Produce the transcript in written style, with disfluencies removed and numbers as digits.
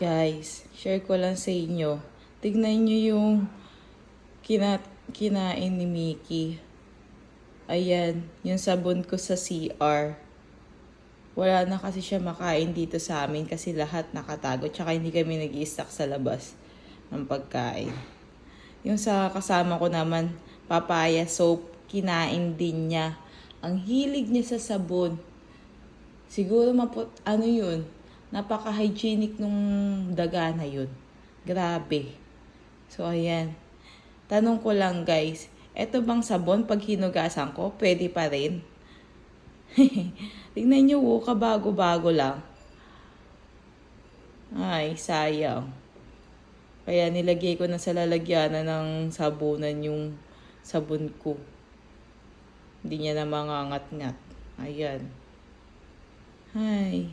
Guys, share ko lang sa inyo. Tignan nyo yung kinain ni Mickey. Ayan, yung sabon ko sa CR. Wala na kasi siya makain dito sa amin kasi lahat nakatago. Tsaka hindi kami nag-i-stock sa labas ng pagkain. Yung sa kasama ko naman, papaya soap, kinain din niya. Ang hilig niya sa sabon. Siguro ano yun, napaka-hygienic nung daga na yun. Grabe. So, ayan. Tanong ko lang guys, eto bang sabon pag hinugasan ko, pwede pa rin? Tingnan nyo, kabago-bago lang. Ay, sayang. Kaya nilagay ko na sa lalagyanan ng sabunan yung sabon ko. Hindi niya na mangangat-ngat. Ayan. Hi.